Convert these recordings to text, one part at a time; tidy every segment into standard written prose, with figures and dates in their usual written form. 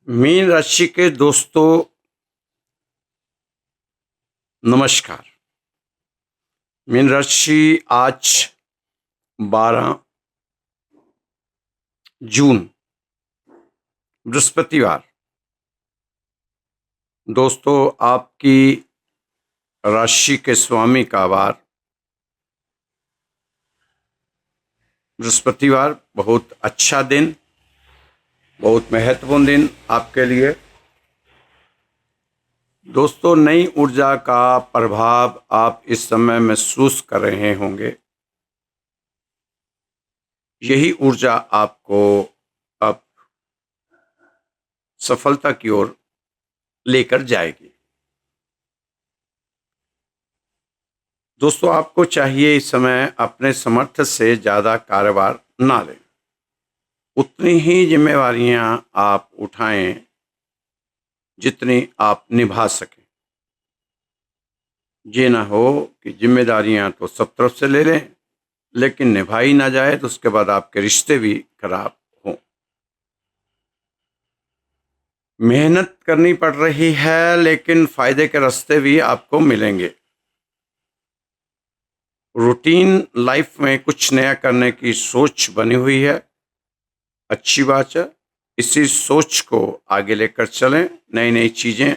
Mean राशि के दोस्तों, नमस्कार। मीन राशि आज 12 जून बृहस्पतिवार। दोस्तों, आपकी राशि के स्वामी का वार बृहस्पतिवार बहुत अच्छा दिन, बहुत महत्वपूर्ण दिन आपके लिए। दोस्तों, नई ऊर्जा का प्रभाव आप इस समय महसूस कर रहे होंगे। यही ऊर्जा आपको अब सफलता की ओर लेकर जाएगी। दोस्तों, आपको चाहिए इस समय अपने सामर्थ्य से ज़्यादा कारोबार ना लें। उतनी ही जिम्मेवारियां आप उठाएं जितनी आप निभा सकें। ये ना हो कि जिम्मेदारियां तो सब तरफ से ले लें, लेकिन निभाई ना जाए तो उसके बाद आपके रिश्ते भी खराब हों। मेहनत करनी पड़ रही है, लेकिन फायदे के रास्ते भी आपको मिलेंगे। रूटीन लाइफ में कुछ नया करने की सोच बनी हुई है, अच्छी बात है। इसी सोच को आगे लेकर चलें। नई नई चीजें,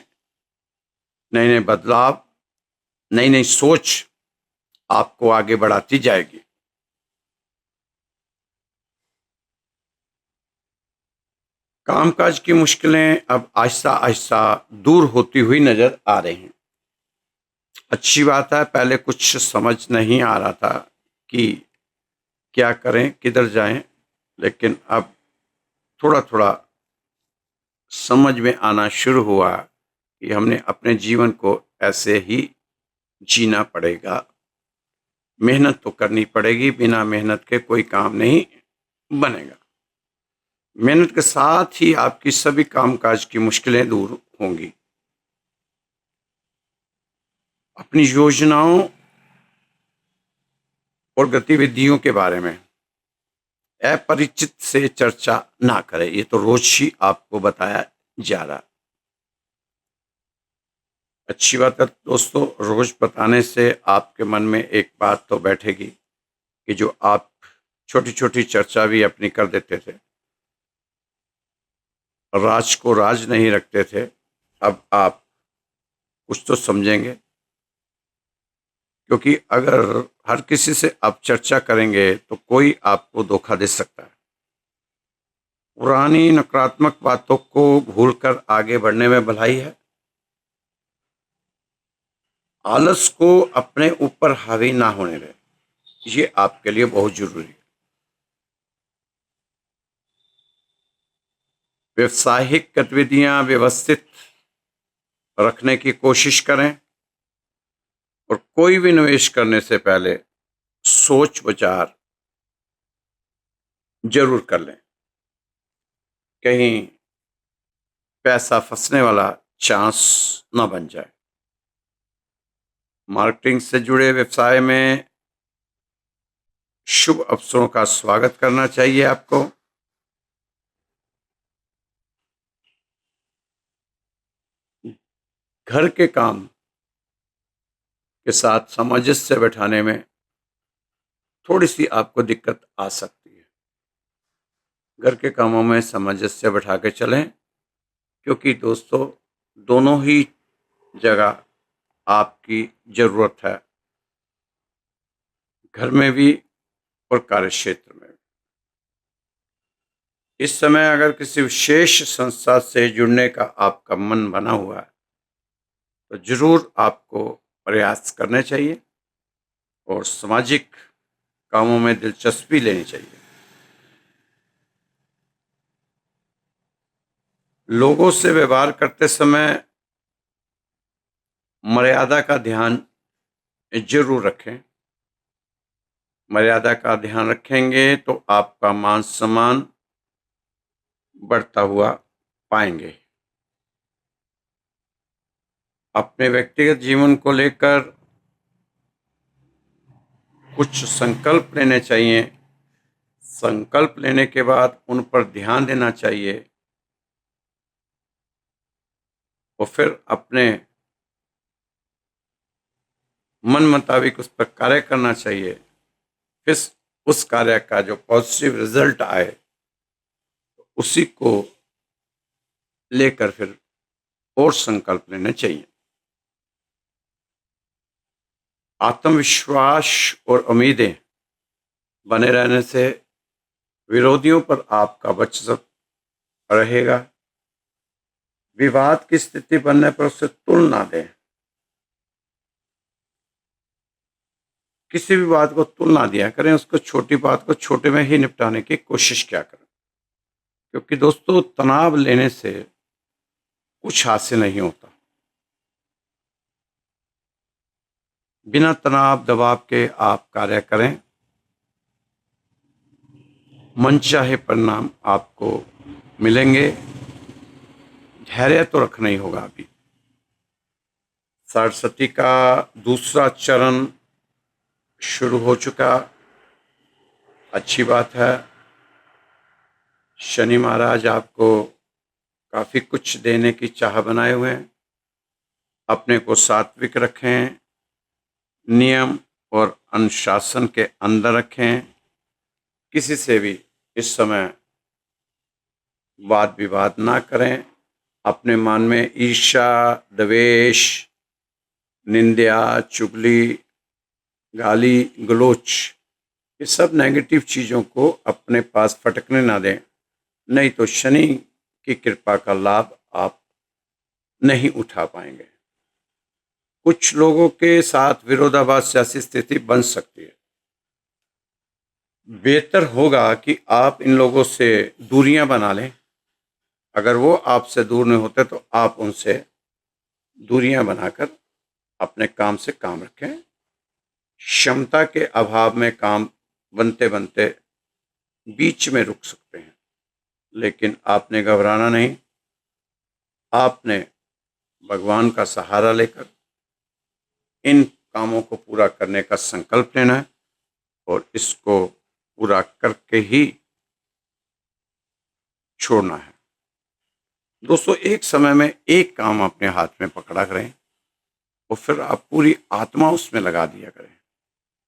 नए नए बदलाव, नई नई सोच आपको आगे बढ़ाती जाएगी। कामकाज की मुश्किलें अब आहिस्ता आहिस्ता दूर होती हुई नजर आ रही हैं। अच्छी बात है। पहले कुछ समझ नहीं आ रहा था कि क्या करें, किधर जाएं, लेकिन अब थोड़ा थोड़ा समझ में आना शुरू हुआ कि हमने अपने जीवन को ऐसे ही जीना पड़ेगा। मेहनत तो करनी पड़ेगी, बिना मेहनत के कोई काम नहीं बनेगा। मेहनत के साथ ही आपकी सभी कामकाज की मुश्किलें दूर होंगी। अपनी योजनाओं और गतिविधियों के बारे में अपरिचित से चर्चा ना करें। ये तो रोज ही आपको बताया जा रहा। अच्छी बात है दोस्तों, रोज बताने से आपके मन में एक बात तो बैठेगी कि जो आप छोटी छोटी चर्चा भी अपनी कर देते थे, राज को राज नहीं रखते थे, अब आप कुछ तो समझेंगे। क्योंकि अगर हर किसी से आप चर्चा करेंगे तो कोई आपको धोखा दे सकता है। पुरानी नकारात्मक बातों को भूलकर आगे बढ़ने में भलाई है। आलस को अपने ऊपर हावी ना होने दें, ये आपके लिए बहुत जरूरी है। व्यवसायिक गतिविधियां व्यवस्थित रखने की कोशिश करें और कोई भी निवेश करने से पहले सोच विचार जरूर कर लें। कहीं पैसा फंसने वाला चांस ना बन जाए। मार्केटिंग से जुड़े व्यवसाय में शुभ अवसरों का स्वागत करना चाहिए आपको। घर के काम के साथ सामंजस्य बैठाने में थोड़ी सी आपको दिक्कत आ सकती है। घर के कामों में सामंजस्य बैठा के चलें, क्योंकि दोस्तों दोनों ही जगह आपकी जरूरत है, घर में भी और कार्य क्षेत्र में भी। इस समय अगर किसी विशेष संस्था से जुड़ने का आपका मन बना हुआ है तो जरूर आपको प्रयास करने चाहिए और सामाजिक कामों में दिलचस्पी लेनी चाहिए। लोगों से व्यवहार करते समय मर्यादा का ध्यान जरूर रखें। मर्यादा का ध्यान रखेंगे तो आपका मान सम्मान बढ़ता हुआ पाएंगे। अपने व्यक्तिगत जीवन को लेकर कुछ संकल्प लेने चाहिए। संकल्प लेने के बाद उन पर ध्यान देना चाहिए। और फिर अपने मन मुताबिक उस पर कार्य करना चाहिए। फिर उस कार्य का जो पॉजिटिव रिजल्ट आए उसी को लेकर फिर और संकल्प लेने चाहिए। आत्मविश्वास और उम्मीदें बने रहने से विरोधियों पर आपका वर्चस्व रहेगा। विवाद की स्थिति बनने पर उससे तुल ना दें। किसी भी बात को तुल ना दिया करें, उसको छोटी बात को छोटे में ही निपटाने की कोशिश क्या करें, क्योंकि दोस्तों तनाव लेने से कुछ हासिल नहीं होता। बिना तनाव दबाव के आप कार्य करें, मनचाहे परिणाम आपको मिलेंगे। धैर्य तो रखना ही होगा। अभी सरस्वती का दूसरा चरण शुरू हो चुका, अच्छी बात है। शनि महाराज आपको काफी कुछ देने की चाह बनाए हुए हैं। अपने को सात्विक रखें, नियम और अनुशासन के अंदर रखें। किसी से भी इस समय वाद विवाद ना करें। अपने मन में ईर्ष्या, द्वेष, निंदा, चुगली, गाली गलोच, ये सब नेगेटिव चीज़ों को अपने पास फटकने ना दें, नहीं तो शनि की कृपा का लाभ आप नहीं उठा पाएंगे। कुछ लोगों के साथ विरोधाभास जैसी स्थिति बन सकती है। बेहतर होगा कि आप इन लोगों से दूरियां बना लें। अगर वो आपसे दूर नहीं होते तो आप उनसे दूरियां बनाकर अपने काम से काम रखें। क्षमता के अभाव में काम बनते बनते बीच में रुक सकते हैं, लेकिन आपने घबराना नहीं। आपने भगवान का सहारा लेकर इन कामों को पूरा करने का संकल्प लेना है और इसको पूरा करके ही छोड़ना है। दोस्तों एक समय में एक काम अपने हाथ में पकड़ा करें और फिर आप पूरी आत्मा उसमें लगा दिया करें।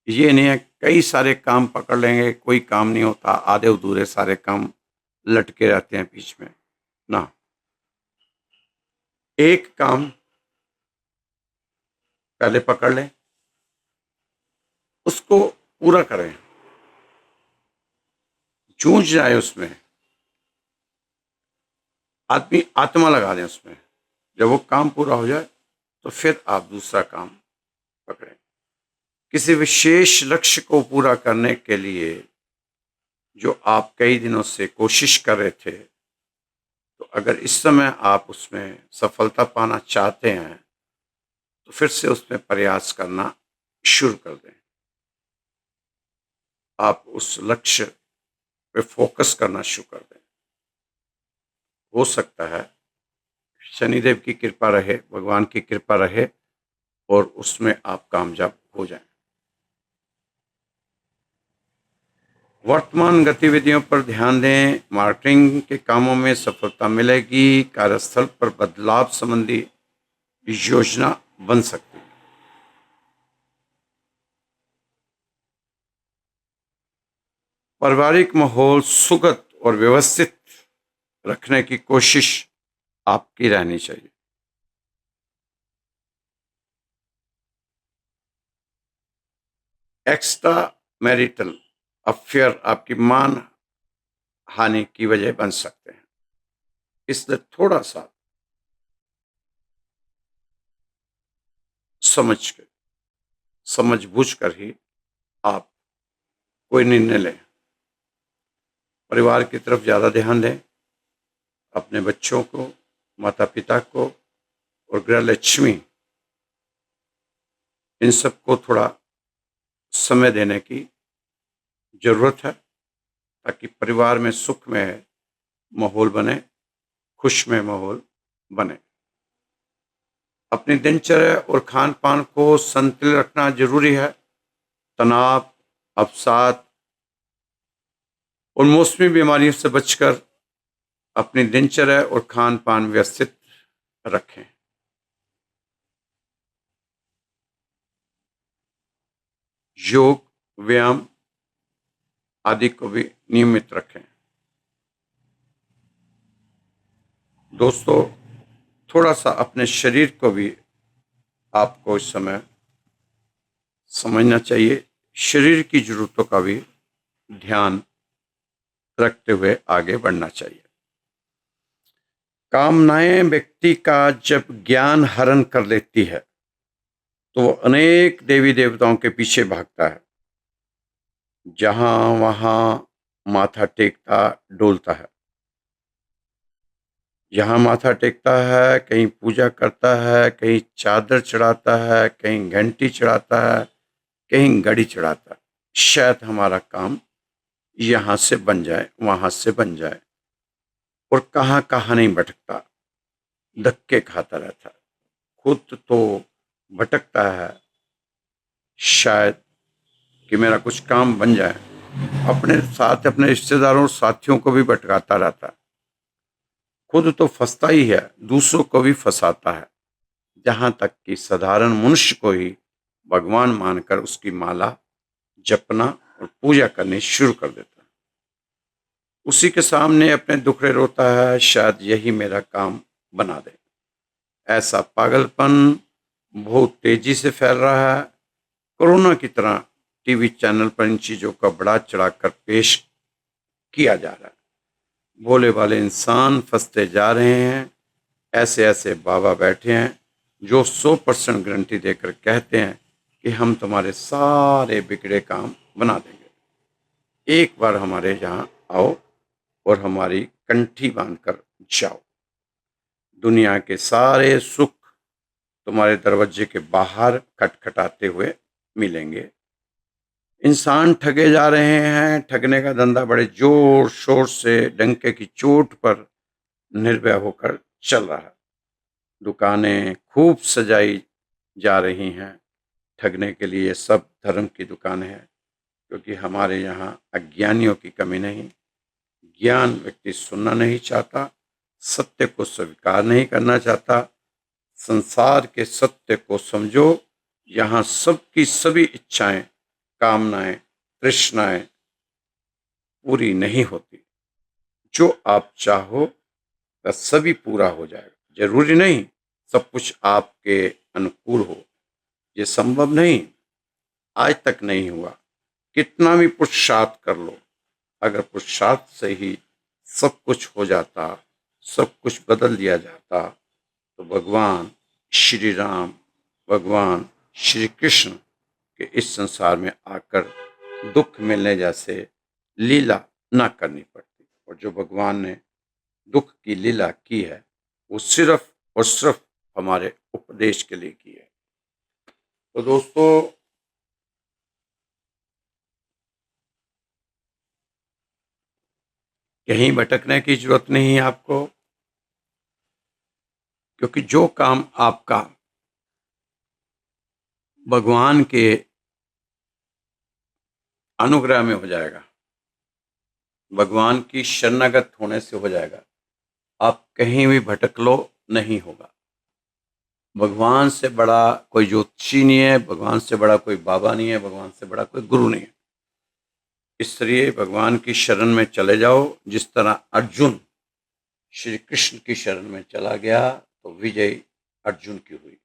ये नहीं है कई सारे काम पकड़ लेंगे, कोई काम नहीं होता, आधे अधूरे सारे काम लटके रहते हैं बीच में ना। एक काम पहले पकड़ लें, उसको पूरा करें, जूझ जाए उसमें, आदमी आत्मा लगा दें उसमें। जब वो काम पूरा हो जाए तो फिर आप दूसरा काम पकड़ें। किसी विशेष लक्ष्य को पूरा करने के लिए जो आप कई दिनों से कोशिश कर रहे थे, तो अगर इस समय आप उसमें सफलता पाना चाहते हैं तो फिर से उसमें प्रयास करना शुरू कर दें। आप उस लक्ष्य पे फोकस करना शुरू कर दें। हो सकता है शनिदेव की कृपा रहे, भगवान की कृपा रहे और उसमें आप कामयाब हो जाएं। वर्तमान गतिविधियों पर ध्यान दें। मार्केटिंग के कामों में सफलता मिलेगी। कार्यस्थल पर बदलाव संबंधी योजना बन सकती है। पारिवारिक माहौल सुखद और व्यवस्थित रखने की कोशिश आपकी रहनी चाहिए। एक्स्ट्रा मैरिटल अफेयर आपकी मान हानि की वजह बन सकते हैं, इसलिए थोड़ा सा समझ बूझ कर ही आप कोई निर्णय लें। परिवार की तरफ ज़्यादा ध्यान दें। अपने बच्चों को, माता पिता को और गृह लक्ष्मी, इन सबको थोड़ा समय देने की जरूरत है ताकि परिवार में सुख में माहौल बने, खुश में माहौल बने। अपनी दिनचर्या और खान पान को संतुलित रखना जरूरी है। तनाव, अवसाद और मौसमी बीमारियों से बचकर अपनी दिनचर्या और खान पान व्यवस्थित रखें। योग, व्यायाम आदि को भी नियमित रखें। दोस्तों, थोड़ा सा अपने शरीर को भी आपको इस समय समझना चाहिए। शरीर की जरूरतों का भी ध्यान रखते हुए आगे बढ़ना चाहिए। कामनाएं व्यक्ति का जब ज्ञान हरण कर लेती है तो वो अनेक देवी देवताओं के पीछे भागता है, जहां वहां माथा टेकता डोलता है। जहां माथा टेकता है, कहीं पूजा करता है, कहीं चादर चढ़ाता है, कहीं घंटी चढ़ाता है, कहीं घड़ी चढ़ाता है। शायद हमारा काम यहां से बन जाए, वहां से बन जाए, और कहां कहां नहीं भटकता, धक्के खाता रहता है। खुद तो भटकता है, शायद कि मेरा कुछ काम बन जाए, अपने साथ अपने रिश्तेदारों और साथियों को भी भटकाता रहता है। खुद तो फंसता ही है, दूसरों को भी फंसाता है, जहां तक कि साधारण मनुष्य को ही भगवान मानकर उसकी माला जपना और पूजा करनी शुरू कर देता है। उसी के सामने अपने दुखड़े रोता है, शायद यही मेरा काम बना दे। ऐसा पागलपन बहुत तेजी से फैल रहा है। कोरोना की तरह टीवी चैनल पर इन चीजों का बढ़ा चढ़ाकर पेश किया जा रहा है। भोले वाले इंसान फंसते जा रहे हैं। ऐसे ऐसे बाबा बैठे हैं जो 100% गारंटी देकर कहते हैं कि हम तुम्हारे सारे बिगड़े काम बना देंगे। एक बार हमारे यहाँ आओ और हमारी कंठी बांधकर जाओ। दुनिया के सारे सुख तुम्हारे दरवाजे के बाहर खटखटाते हुए मिलेंगे। इंसान ठगे जा रहे हैं। ठगने का धंधा बड़े जोर शोर से डंके की चोट पर निर्भय होकर चल रहा है। दुकानें खूब सजाई जा रही हैं ठगने के लिए। सब धर्म की दुकानें हैं, क्योंकि हमारे यहाँ अज्ञानियों की कमी नहीं। ज्ञान व्यक्ति सुनना नहीं चाहता, सत्य को स्वीकार नहीं करना चाहता। संसार के सत्य को समझो। यहाँ सबकी सभी इच्छाएं, कामनाएं, तृष्णाएं पूरी नहीं होती। जो आप चाहो वह सभी पूरा हो जाएगा। जरूरी नहीं सब कुछ आपके अनुकूल हो, ये संभव नहीं, आज तक नहीं हुआ। कितना भी पुरुषार्थ कर लो, अगर पुरुषार्थ से ही सब कुछ हो जाता, सब कुछ बदल दिया जाता, तो भगवान श्री राम, भगवान श्री कृष्ण के इस संसार में आकर दुख मिलने जैसे लीला ना करनी पड़ती। और जो भगवान ने दुख की लीला की है, वो सिर्फ और सिर्फ हमारे उपदेश के लिए की है। तो दोस्तों, कहीं भटकने की जरूरत नहीं है आपको, क्योंकि जो काम आपका भगवान के अनुग्रह में हो जाएगा, भगवान की शरणागत होने से हो जाएगा, आप कहीं भी भटक लो नहीं होगा। भगवान से बड़ा कोई ज्योतिषी नहीं है, भगवान से बड़ा कोई बाबा नहीं है, भगवान से बड़ा कोई गुरु नहीं है। इसलिए भगवान की शरण में चले जाओ। जिस तरह अर्जुन श्री कृष्ण की शरण में चला गया तो विजय अर्जुन की हुई।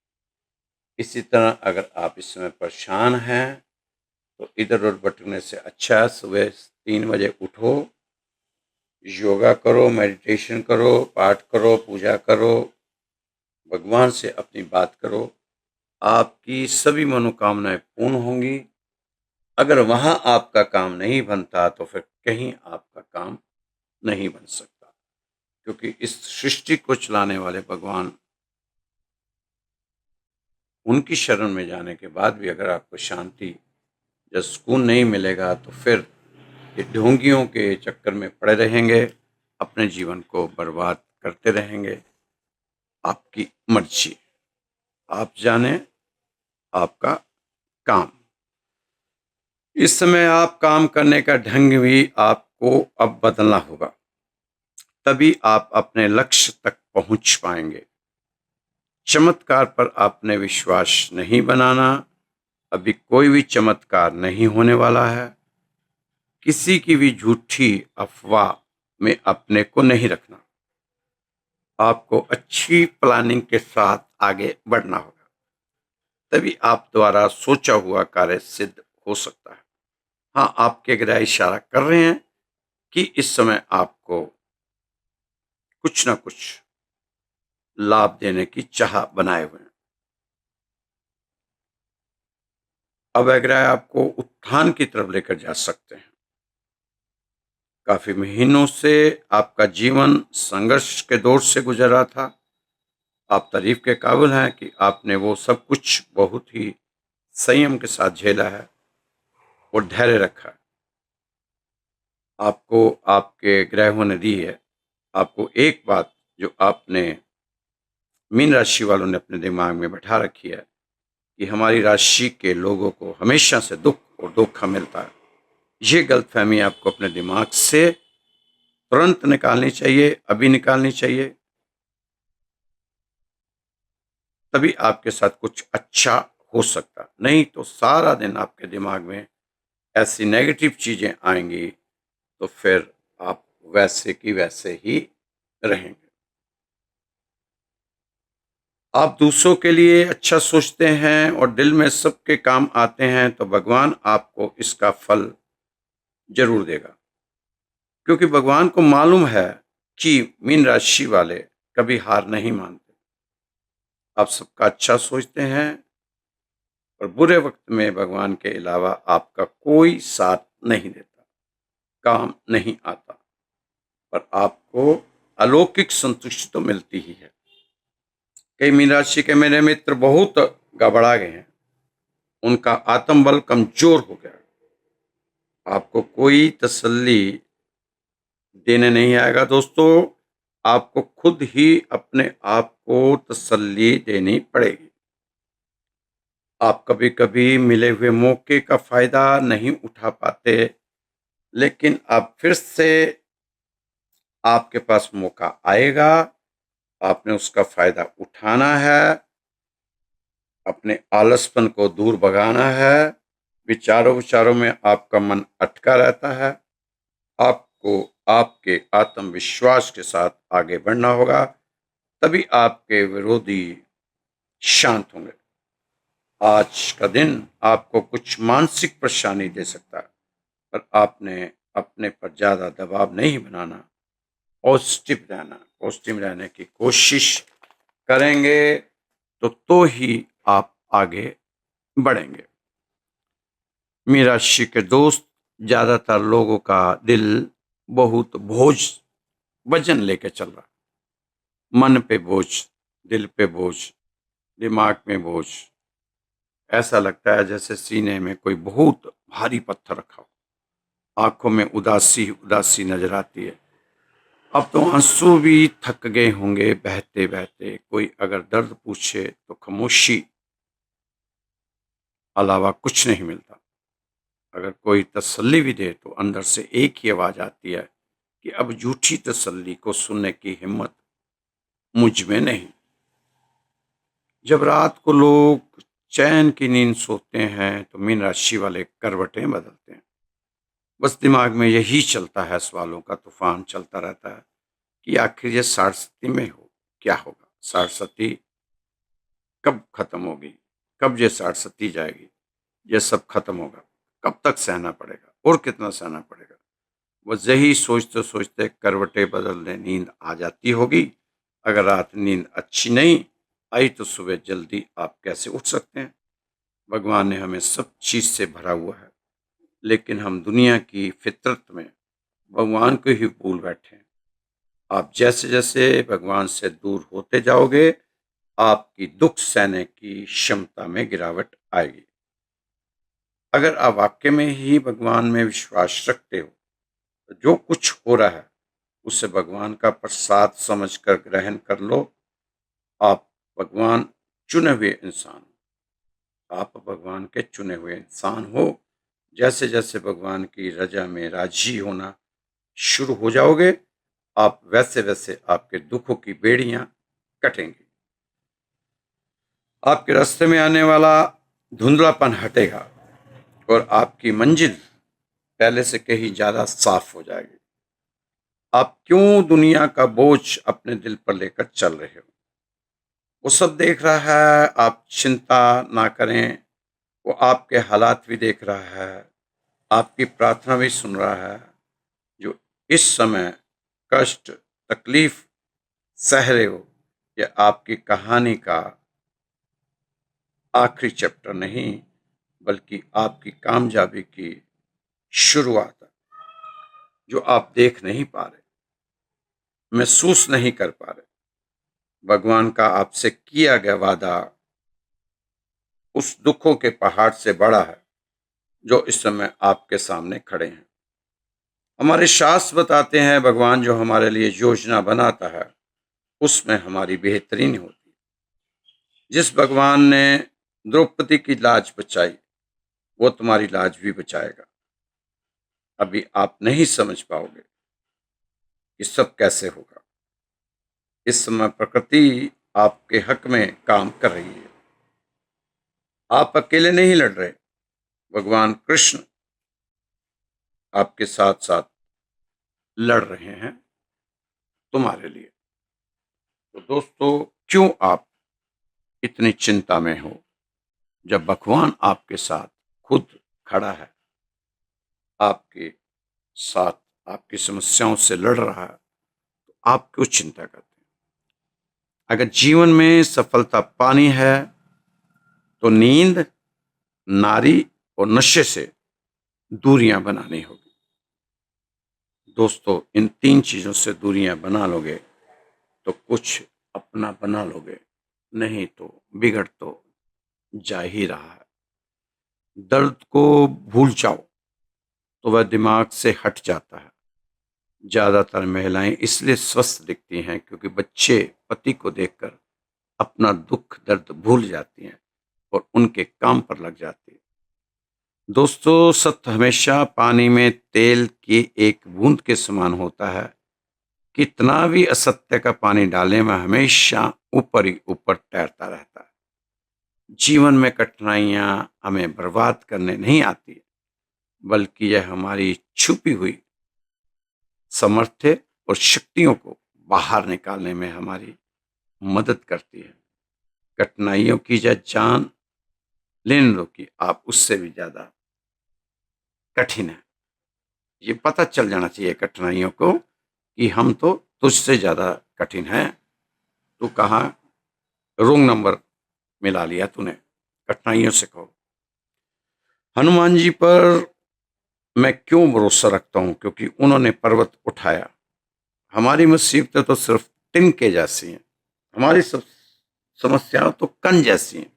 इसी तरह अगर आप इस समय परेशान हैं तो इधर उधर भटकने से अच्छा है सुबह 3 बजे उठो, योगा करो, मेडिटेशन करो, पाठ करो, पूजा करो, भगवान से अपनी बात करो। आपकी सभी मनोकामनाएं पूर्ण होंगी। अगर वहां आपका काम नहीं बनता तो फिर कहीं आपका काम नहीं बन सकता, क्योंकि इस सृष्टि को चलाने वाले भगवान, उनकी शरण में जाने के बाद भी अगर आपको शांति या सुकून नहीं मिलेगा तो फिर ये ढोंगियों के चक्कर में पड़े रहेंगे, अपने जीवन को बर्बाद करते रहेंगे। आपकी मर्जी, आप जाने आपका काम। इस समय आप काम करने का ढंग भी आपको अब बदलना होगा, तभी आप अपने लक्ष्य तक पहुंच पाएंगे। चमत्कार पर आपने विश्वास नहीं बनाना। अभी कोई भी चमत्कार नहीं होने वाला है। किसी की भी झूठी अफवाह में अपने को नहीं रखना। आपको अच्छी प्लानिंग के साथ आगे बढ़ना होगा, तभी आप द्वारा सोचा हुआ कार्य सिद्ध हो सकता है। हाँ, आपके ग्रह इशारा कर रहे हैं कि इस समय आपको कुछ ना कुछ लाभ देने की चाह बनाए हुए हैं। अब ग्रह आपको उत्थान की तरफ लेकर जा सकते हैं। काफी महीनों से आपका जीवन संघर्ष के दौर से गुजर रहा था। आप तारीफ के काबिल हैं कि आपने वो सब कुछ बहुत ही संयम के साथ झेला है और धैर्य रखा है। आपको आपके ग्रहों ने दी है। आपको एक बात जो आपने मीन राशि वालों ने अपने दिमाग में बैठा रखी है कि हमारी राशि के लोगों को हमेशा से दुख और धोखा मिलता है। ये गलतफहमी आपको अपने दिमाग से तुरंत निकालनी चाहिए, अभी निकालनी चाहिए। तभी आपके साथ कुछ अच्छा हो सकता, नहीं तो सारा दिन आपके दिमाग में ऐसी नेगेटिव चीजें आएंगी तो फिर आप वैसे की वैसे ही रहेंगे। आप दूसरों के लिए अच्छा सोचते हैं और दिल में सबके काम आते हैं तो भगवान आपको इसका फल जरूर देगा, क्योंकि भगवान को मालूम है कि मीन राशि वाले कभी हार नहीं मानते। आप सबका अच्छा सोचते हैं और बुरे वक्त में भगवान के अलावा आपका कोई साथ नहीं देता, काम नहीं आता, पर आपको अलौकिक संतुष्टि तो मिलती ही है। कई मीन राशि के मेरे मित्र बहुत गड़बड़ा गए हैं, उनका आत्मबल कमजोर हो गया। आपको कोई तसल्ली देने नहीं आएगा दोस्तों, आपको खुद ही अपने आप को तसल्ली देनी पड़ेगी। आप कभी कभी मिले हुए मौके का फायदा नहीं उठा पाते, लेकिन अब फिर से आपके पास मौका आएगा। आपने उसका फायदा उठाना है, अपने आलसपन को दूर भगाना है। विचारों विचारों में आपका मन अटका रहता है। आपको आपके आत्मविश्वास के साथ आगे बढ़ना होगा, तभी आपके विरोधी शांत होंगे। आज का दिन आपको कुछ मानसिक परेशानी दे सकता है, पर आपने अपने पर ज्यादा दबाव नहीं बनाना। पॉजिटिव रहने की कोशिश करेंगे तो ही आप आगे बढ़ेंगे। मीन राशि के दोस्त, ज्यादातर लोगों का दिल बहुत बोझ वजन लेके चल रहा, मन पे बोझ, दिल पे बोझ, दिमाग में बोझ। ऐसा लगता है जैसे सीने में कोई बहुत भारी पत्थर रखा हो। आंखों में उदासी उदासी नजर आती है। अब तो आंसू भी थक गए होंगे बहते बहते। कोई अगर दर्द पूछे तो खामोशी अलावा कुछ नहीं मिलता। अगर कोई तसल्ली भी दे तो अंदर से एक ही आवाज आती है कि अब झूठी तसल्ली को सुनने की हिम्मत मुझ में नहीं। जब रात को लोग चैन की नींद सोते हैं तो मीन राशि वाले करवटें बदलते हैं। बस दिमाग में यही चलता है, सवालों का तूफान चलता रहता है कि आखिर ये सारस्वती में क्या होगा। सारस्वती कब खत्म होगी, कब ये सारस्वती जाएगी, ये सब खत्म होगा, कब तक सहना पड़ेगा और कितना सहना पड़ेगा। बस यही सोचते सोचते करवटें बदलने नींद आ जाती होगी। अगर रात नींद अच्छी नहीं आई तो सुबह जल्दी आप कैसे उठ सकते हैं। भगवान ने हमें सब चीज से भरा हुआ है, लेकिन हम दुनिया की फितरत में भगवान को ही भूल बैठे हैं। आप जैसे जैसे भगवान से दूर होते जाओगे, आपकी दुख सहने की क्षमता में गिरावट आएगी। अगर आप वाक्य में ही भगवान में विश्वास रखते हो तो जो कुछ हो रहा है उसे भगवान का प्रसाद समझकर ग्रहण कर लो। आप भगवान चुने हुए इंसान हो। आप भगवान के चुने हुए इंसान हो। जैसे जैसे भगवान की रजा में राजी होना शुरू हो जाओगे, आप वैसे वैसे आपके दुखों की बेड़ियां कटेंगी। आपके रास्ते में आने वाला धुंधलापन हटेगा और आपकी मंजिल पहले से कहीं ज्यादा साफ हो जाएगी। आप क्यों दुनिया का बोझ अपने दिल पर लेकर चल रहे हो? वो सब देख रहा है, आप चिंता ना करें। वो आपके हालात भी देख रहा है, आपकी प्रार्थना भी सुन रहा है। जो इस समय कष्ट, तकलीफ सह रहे हो, यह आपकी कहानी का आखिरी चैप्टर नहीं, बल्कि आपकी कामयाबी की शुरुआत है, जो आप देख नहीं पा रहे, महसूस नहीं कर पा रहे। भगवान का आपसे किया गया वादा उस दुखों के पहाड़ से बड़ा है जो इस समय आपके सामने खड़े हैं। हमारे शास्त्र बताते हैं, भगवान जो हमारे लिए योजना बनाता है उसमें हमारी बेहतरीन होती है। जिस भगवान ने द्रौपदी की लाज बचाई, वो तुम्हारी लाज भी बचाएगा। अभी आप नहीं समझ पाओगे कि सब कैसे होगा। इस समय प्रकृति आपके हक में काम कर रही है। आप अकेले नहीं लड़ रहे, भगवान कृष्ण आपके साथ साथ लड़ रहे हैं तुम्हारे लिए। तो दोस्तों, क्यों आप इतनी चिंता में हो जब भगवान आपके साथ खुद खड़ा है, आपके साथ आपकी समस्याओं से लड़ रहा है? तो आप क्यों चिंता करते हैं? अगर जीवन में सफलता पानी है तो नींद, नारी और नशे से दूरियां बनानी होगी। दोस्तों, इन 3 चीजों से दूरियां बना लोगे तो कुछ अपना बना लोगे, नहीं तो बिगड़ तो जा ही रहा है। दर्द को भूल जाओ तो वह दिमाग से हट जाता है। ज्यादातर महिलाएं इसलिए स्वस्थ दिखती हैं क्योंकि बच्चे, पति को देखकर अपना दुख दर्द भूल जाती हैं और उनके काम पर लग जाती है। दोस्तों, सत्य हमेशा पानी में तेल की एक बूंद के समान होता है। कितना भी असत्य का पानी डालें, वह हमेशा ऊपर ही ऊपर तैरता रहता है। जीवन में कठिनाइयां हमें बर्बाद करने नहीं आती, बल्कि यह हमारी छुपी हुई सामर्थ्य और शक्तियों को बाहर निकालने में हमारी मदद करती है। कठिनाइयों की जान लेने लो कि आप उससे भी ज्यादा कठिन है। ये पता चल जाना चाहिए कठिनाइयों को कि हम तो तुझसे ज्यादा कठिन हैं। तू कहाँ रोंग नंबर मिला लिया तूने। कठिनाइयों से कहो, हनुमान जी पर मैं क्यों भरोसा रखता हूं? क्योंकि उन्होंने पर्वत उठाया। हमारी मुसीबतें तो सिर्फ तिनके जैसी हैं, हमारी सब समस्याएं तो कण जैसी हैं।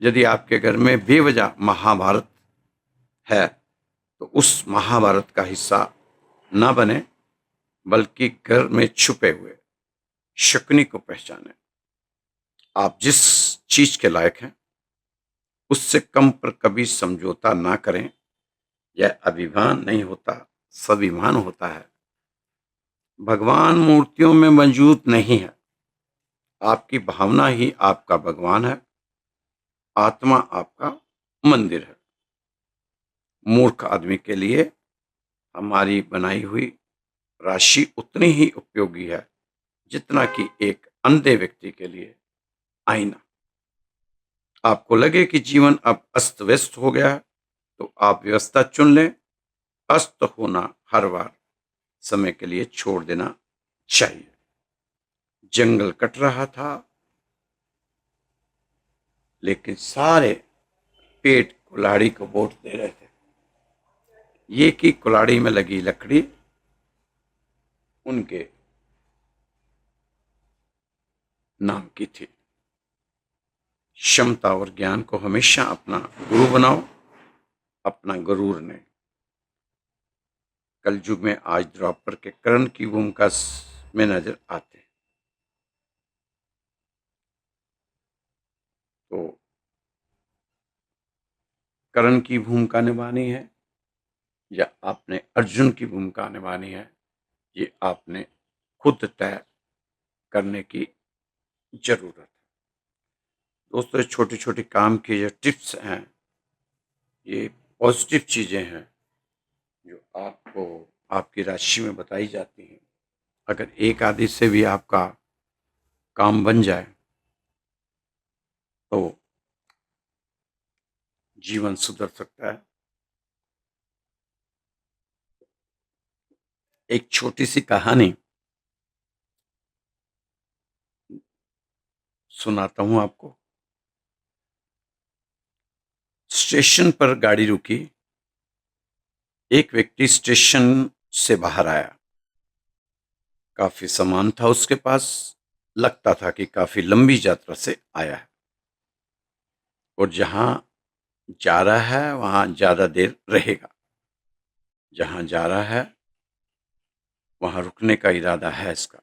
यदि आपके घर में बेवजह महाभारत है तो उस महाभारत का हिस्सा ना बने, बल्कि घर में छुपे हुए शकुनी को पहचाने। आप जिस चीज के लायक हैं उससे कम पर कभी समझौता ना करें। यह अभिमान नहीं होता, स्वाभिमान होता है। भगवान मूर्तियों में मौजूद नहीं है, आपकी भावना ही आपका भगवान है। आत्मा आपका मंदिर है। मूर्ख आदमी के लिए हमारी बनाई हुई राशि उतनी ही उपयोगी है जितना कि एक अंधे व्यक्ति के लिए आईना। आपको लगे कि जीवन अब अस्त व्यस्त हो गया है तो आप व्यवस्था चुन लें। अस्त होना हर बार समय के लिए छोड़ देना चाहिए। जंगल कट रहा था, लेकिन सारे पेड़ कुल्हाड़ी को वोट दे रहे थे। ये कि कुल्हाड़ी में लगी लकड़ी उनके नाम की थी। क्षमता और ज्ञान को हमेशा अपना गुरु बनाओ, अपना गुरूर ने। कलयुग में आज द्वापर के कर्ण की भूमिका में नजर आते हैं। तो कर्ण की भूमिका निभानी है या आपने अर्जुन की भूमिका निभानी है, ये आपने खुद तय करने की जरूरत है। दोस्तों, छोटे छोटे काम की जो टिप्स हैं, ये पॉजिटिव चीज़ें हैं जो आपको आपकी राशि में बताई जाती हैं। अगर एक आदि से भी आपका काम बन जाए तो जीवन सुधर सकता है। एक छोटी सी कहानी सुनाता हूं आपको। स्टेशन पर गाड़ी रुकी। एक व्यक्ति स्टेशन से बाहर आया। काफी सामान था उसके पास। लगता था कि काफी लंबी यात्रा से आया है और जहां जा रहा है वहां ज्यादा देर रहेगा। जहां जा रहा है वहां रुकने का इरादा है इसका,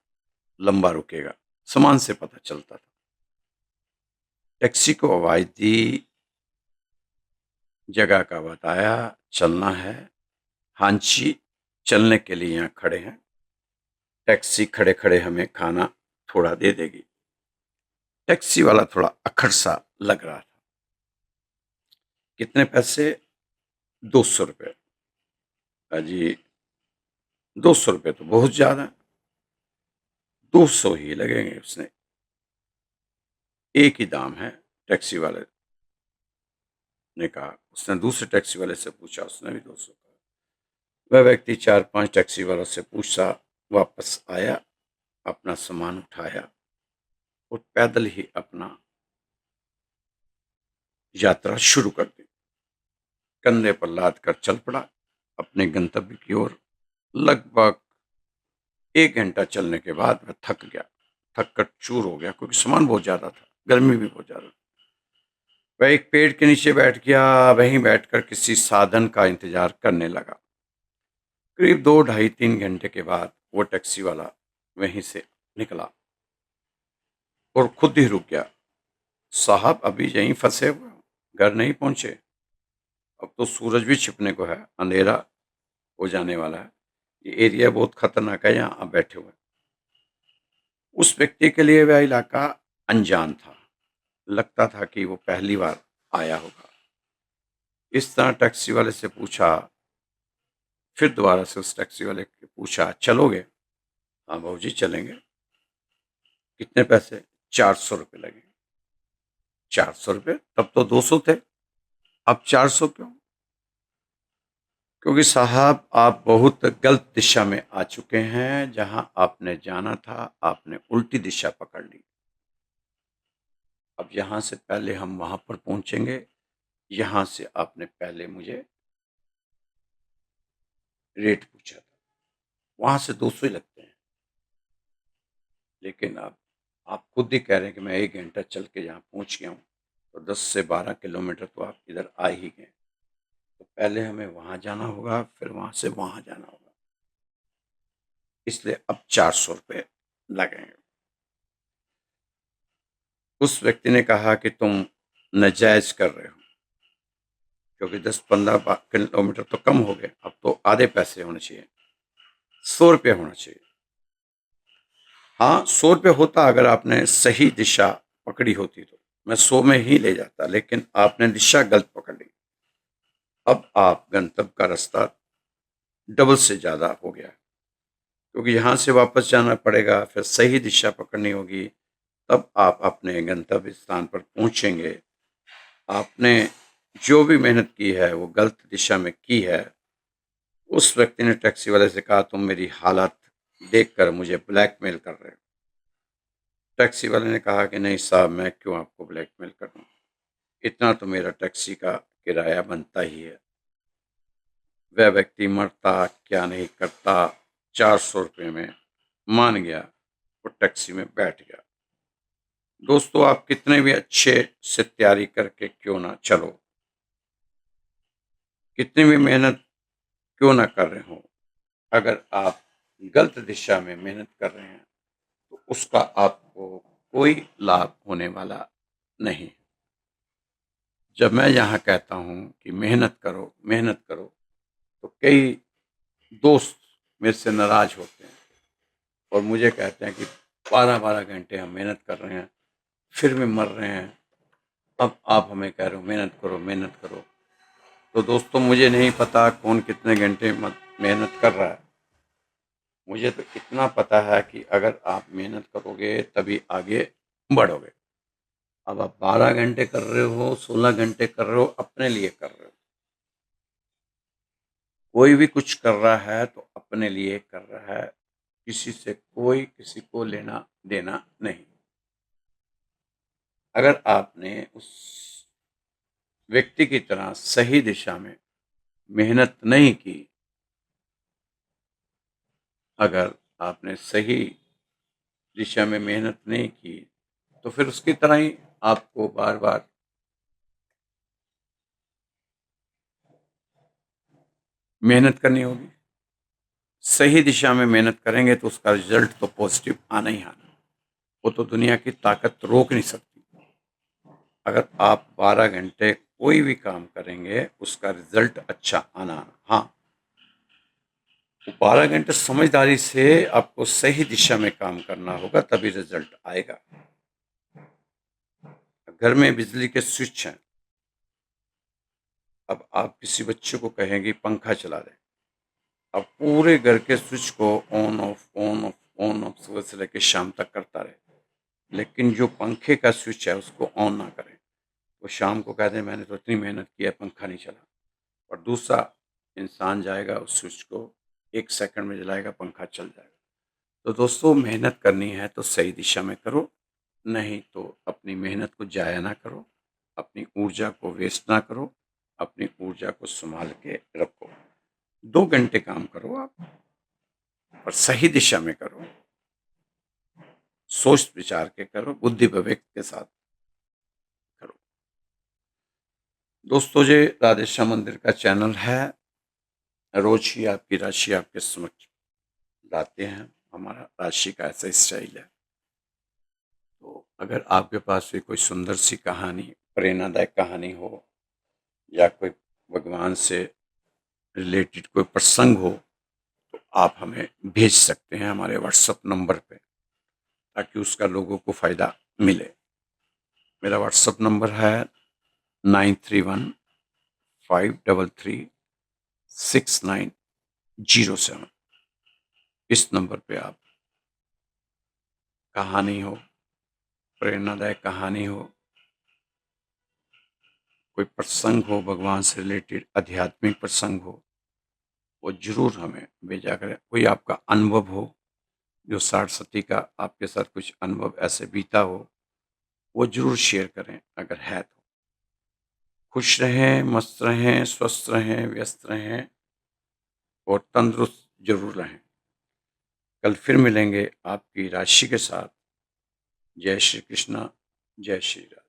लंबा रुकेगा, सामान से पता चलता था। टैक्सी को आवाज दी, जगह का बताया, चलना है। हाँ जी, चलने के लिए यहाँ खड़े हैं। टैक्सी खड़े खड़े हमें खाना थोड़ा दे देगी। टैक्सी वाला थोड़ा अक्खड़ सा लग रहा था। कितने पैसे? 200 रुपये। अजी, 200 रुपये तो बहुत ज्यादा। 200 ही लगेंगे। उसने एक ही दाम है, टैक्सी वाले ने कहा। उसने दूसरे टैक्सी वाले से पूछा, उसने भी 200 कहा। वह व्यक्ति 4-5 टैक्सी वालों से पूछा, वापस आया, अपना सामान उठाया और पैदल ही अपना यात्रा शुरू कर दी। कंधे पर लाद कर चल पड़ा अपने गंतव्य की ओर। लगभग 1 घंटा चलने के बाद वह थक गया, थक कर चूर हो गया, क्योंकि सामान बहुत ज्यादा था, गर्मी भी बहुत ज्यादा। वह एक पेड़ के नीचे बैठ गया। वहीं बैठकर किसी साधन का इंतजार करने लगा। करीब 2 ढाई 3 घंटे के बाद वो टैक्सी वाला वहीं से निकला और खुद ही रुक गया। साहब, अभी यहीं फंसे हुए हो, घर नहीं पहुंचे? अब तो सूरज भी छिपने को है, अंधेरा हो जाने वाला है। ये एरिया बहुत खतरनाक है, यहाँ आप बैठे हुए। उस व्यक्ति के लिए वह इलाका अनजान था। लगता था कि वो पहली बार आया होगा। इस तरह टैक्सी वाले से पूछा। फिर दोबारा से उस टैक्सी वाले से पूछा, चलोगे? हाँ भाऊ जी, चलेंगे। कितने पैसे? 400 रुपये लगेंगे। 400 रुपये? तब तो 200 थे, अब 400 क्यों? क्योंकि साहब, आप बहुत गलत दिशा में आ चुके हैं। जहां आपने जाना था आपने उल्टी दिशा पकड़ ली। अब यहां से पहले हम वहां पर पहुंचेंगे। यहां से आपने पहले मुझे रेट पूछा था, वहां से 200 ही लगते हैं। लेकिन अब आप खुद ही कह रहे हैं कि मैं 1 घंटा चल के यहाँ पहुंच गया हूँ, तो 10 से 12 किलोमीटर तो आप इधर आ ही गए। तो पहले हमें वहां जाना होगा, फिर वहां से वहां जाना होगा। इसलिए अब 400 रुपये लगेंगे। उस व्यक्ति ने कहा कि तुम नाजायज कर रहे हो, क्योंकि 10-15 किलोमीटर तो कम हो गए, अब तो आधे पैसे होने चाहिए, 100 रुपये होना चाहिए। हाँ, 100 रुपये होता अगर आपने सही दिशा पकड़ी होती, तो मैं 100 में ही ले जाता, लेकिन आपने दिशा गलत पकड़ ली। अब आप गंतव्य का रास्ता डबल से ज्यादा हो गया, क्योंकि यहाँ से वापस जाना पड़ेगा, फिर सही दिशा पकड़नी होगी, तब आप अपने गंतव्य स्थान पर पहुंचेंगे। आपने जो भी मेहनत की है वो गलत दिशा में की है। उस व्यक्ति ने टैक्सी वाले से कहा, तुम मेरी हालत देखकर मुझे ब्लैकमेल कर रहे हो। टैक्सी वाले ने कहा कि नहीं साहब, मैं क्यों आपको ब्लैकमेल करूं, इतना तो मेरा टैक्सी का किराया बनता ही है। वह व्यक्ति मरता क्या नहीं करता, 400 रुपये में मान गया और टैक्सी में बैठ गया। दोस्तों, आप कितने भी अच्छे से तैयारी करके क्यों ना चलो, कितनी भी मेहनत क्यों ना कर रहे हो, अगर आप गलत दिशा में मेहनत कर रहे हैं तो उसका आपको कोई लाभ होने वाला नहीं। जब मैं यहाँ कहता हूँ कि मेहनत करो मेहनत करो, तो कई दोस्त मेरे से नाराज होते हैं और मुझे कहते हैं कि 12-12 घंटे हम मेहनत कर रहे हैं, फिर भी मर रहे हैं, अब आप हमें कह रहे हो मेहनत करो, मेहनत करो। तो दोस्तों, मुझे नहीं पता कौन कितने घंटे मेहनत कर रहा है। मुझे तो इतना पता है कि अगर आप मेहनत करोगे तभी आगे बढ़ोगे। अब आप 12 घंटे कर रहे हो, 16 घंटे कर रहे हो, अपने लिए कर रहे हो। कोई भी कुछ कर रहा है तो अपने लिए कर रहा है, किसी से कोई किसी को लेना देना नहीं। अगर आपने उस व्यक्ति की तरह सही दिशा में मेहनत नहीं की, अगर आपने सही दिशा में मेहनत नहीं की, तो फिर उसकी तरह ही आपको बार बार मेहनत करनी होगी। सही दिशा में मेहनत करेंगे तो उसका रिजल्ट तो पॉजिटिव आना ही आना। वो तो दुनिया की ताकत रोक नहीं सकती। अगर आप 12 घंटे कोई भी काम करेंगे, उसका रिजल्ट अच्छा आना। हाँ, 12 घंटे समझदारी से आपको सही दिशा में काम करना होगा, तभी रिजल्ट आएगा। घर में बिजली के स्विच हैं। अब आप किसी बच्चे को कहेंगे पंखा चला दे, अब पूरे घर के स्विच को on off on off on off सुबह से लेकर शाम तक करता रहे, लेकिन जो पंखे का स्विच है उसको ऑन ना करें, वो शाम को कहते हैं मैंने तो इतनी मेहनत की है, पंखा नहीं चला। और दूसरा इंसान जाएगा उस स्विच को 1 सेकंड में जलाएगा, पंखा चल जाएगा। तो दोस्तों, मेहनत करनी है तो सही दिशा में करो, नहीं तो अपनी मेहनत को जाया ना करो, अपनी ऊर्जा को वेस्ट ना करो, अपनी ऊर्जा को संभाल के रखो। 2 घंटे काम करो आप, और सही दिशा में करो, सोच विचार के करो, बुद्धि विवेक के साथ करो। दोस्तों, ये राधे श्याम मंदिर का चैनल है। रोज ही आपकी राशि आपके समक्ष लाते हैं। हमारा राशि का ऐसा स्टाइल है। तो अगर आपके पास भी कोई सुंदर सी कहानी, प्रेरणादायक कहानी हो, या कोई भगवान से रिलेटेड कोई प्रसंग हो, तो आप हमें भेज सकते हैं हमारे व्हाट्सएप नंबर पे, ताकि उसका लोगों को फ़ायदा मिले। मेरा व्हाट्सएप नंबर है 9315336907। इस नंबर पे आप कहानी हो, प्रेरणादायक कहानी हो, कोई प्रसंग हो, भगवान से रिलेटेड आध्यात्मिक प्रसंग हो, वो जरूर हमें भेजा करें। कोई आपका अनुभव हो, जो 60 का आपके साथ कुछ अनुभव ऐसे बीता हो, वो जरूर शेयर करें अगर है तो। खुश रहें, मस्त रहें, स्वस्थ रहें, व्यस्त रहें, और तंदुरुस्त जरूर रहें। कल फिर मिलेंगे आपकी राशि के साथ। जय श्री कृष्णा, जय श्री राम।